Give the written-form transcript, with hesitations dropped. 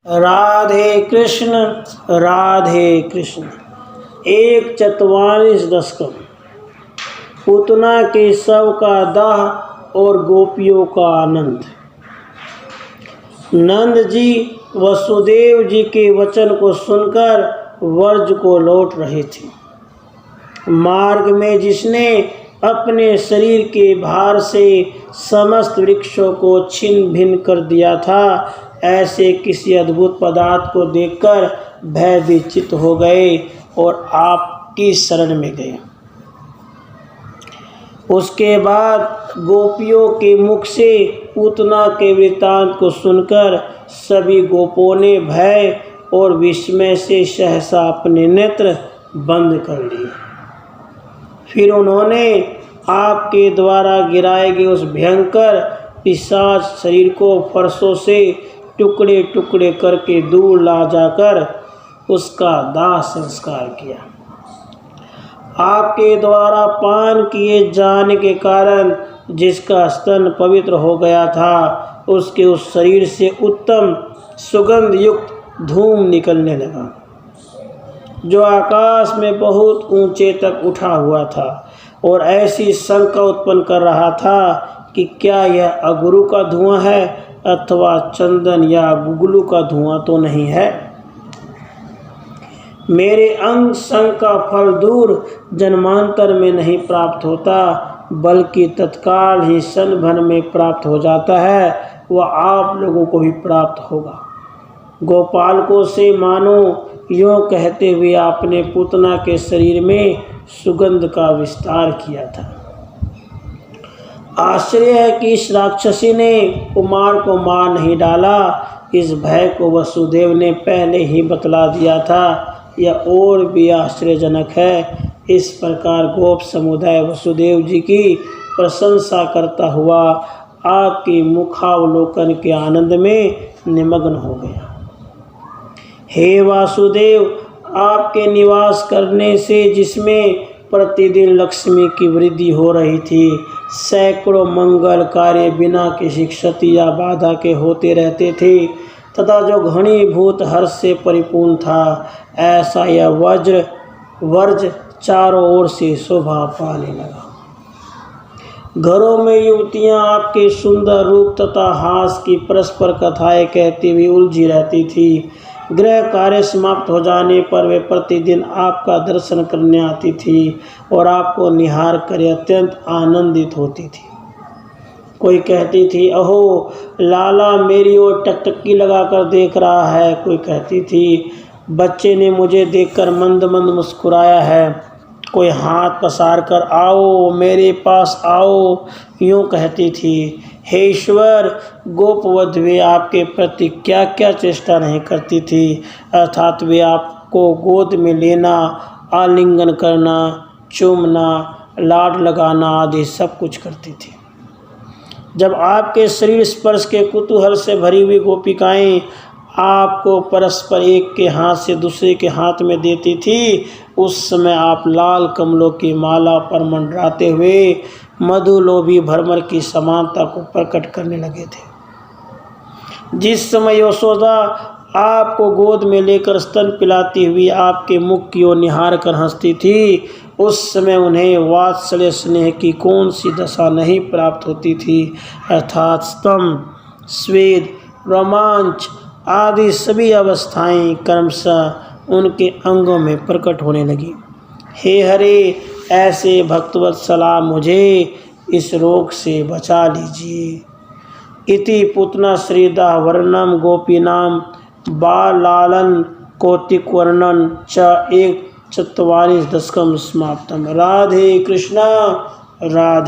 राधे कृष्ण राधे कृष्ण। 144 दशकम। पूतना के शव का दाह और गोपियों का आनंद। नंद जी वसुदेव जी के वचन को सुनकर व्रज को लौट रहे थे। मार्ग में जिसने अपने शरीर के भार से समस्त वृक्षों को छिन्न भिन्न कर दिया था, ऐसे किसी अद्भुत पदार्थ को देखकर भयभीत हो गए और आपकी शरण में गए। उसके बाद गोपियों के मुख से पूतना के वृत्तांत को सुनकर सभी गोपों ने भय और विस्मय से सहसा अपने नेत्र बंद कर लिए। फिर उन्होंने आपके द्वारा गिराए गए उस भयंकर पिशाच शरीर को फरसों से टुकड़े टुकड़े करके दूर ला जाकर उसका दाह संस्कार किया। आपके द्वारा पान किए जाने के कारण जिसका स्तन पवित्र हो गया था, उसके उस शरीर से उत्तम सुगंध युक्त धूम निकलने लगा, जो आकाश में बहुत ऊंचे तक उठा हुआ था और ऐसी शंका उत्पन्न कर रहा था कि क्या यह अगुरु का धुआं है अथवा चंदन या गुगलू का धुआं तो नहीं है। मेरे अंग संग का फल दूर जन्मांतर में नहीं प्राप्त होता, बल्कि तत्काल ही क्षण भर में प्राप्त हो जाता है। वह आप लोगों को भी प्राप्त होगा। गोपालकों से मानो यूँ कहते हुए आपने पूतना के शरीर में सुगंध का विस्तार किया था। आश्चर्य है कि इस राक्षसी ने कुमार को मार नहीं डाला। इस भय को वसुदेव ने पहले ही बतला दिया था। यह और भी आश्चर्यजनक है। इस प्रकार गोप समुदाय वसुदेव जी की प्रशंसा करता हुआ आपके मुखावलोकन के आनंद में निमग्न हो गया। हे वासुदेव, आपके निवास करने से जिसमें प्रतिदिन लक्ष्मी की वृद्धि हो रही थी, सैकड़ों मंगल कार्य बिना किसी क्षति या बाधा के होते रहते थे तथा जो घनीभूत हर्ष से परिपूर्ण था, ऐसा यह वर्ज चारों ओर से शोभा पाने लगा। घरों में युवतियां आपके सुंदर रूप तथा हास की परस्पर कथाएं कहती हुई उलझी रहती थी। गृह कार्य समाप्त हो जाने पर वे प्रतिदिन आपका दर्शन करने आती थी और आपको निहार कर अत्यंत आनंदित होती थी। कोई कहती थी, अहो लाला मेरी ओर टकटकी लगाकर देख रहा है। कोई कहती थी, बच्चे ने मुझे देखकर मंद मंद मुस्कुराया है। कोई हाथ पसार कर आओ मेरे पास आओ, यूँ कहती थी। हे ईश्वर, गोपवध वे आपके प्रति क्या क्या चेष्टा नहीं करती थी, अर्थात वे आपको गोद में लेना, आलिंगन करना, चूमना, लाड लगाना आदि सब कुछ करती थी। जब आपके शरीर स्पर्श के कुतूहल से भरी हुई गोपिकाएं आपको परस्पर एक के हाथ से दूसरे के हाथ में देती थी, उस समय आप लाल कमलों की माला पर मंडराते हुए मधुलोभी भ्रमर की समानता को प्रकट करने लगे थे। जिस समय यशोदा आपको गोद में लेकर स्तन पिलाती हुई आपके मुख की ओर निहार कर हंसती थी, उस समय उन्हें वात्सल्य स्नेह की कौन सी दशा नहीं प्राप्त होती थी, अर्थात स्तंभ, स्वेद, रोमांच आदि सभी अवस्थाएं क्रमशः उनके अंगों में प्रकट होने लगी। हे हरे, ऐसे भक्तवत्सला मुझे इस रोग से बचा लीजिए। इति पूतना श्रीदाह वर्णम गोपीनाम बालालन कौतिक वर्णन च 144 दशकम समाप्तम। राधे कृष्णा राधे।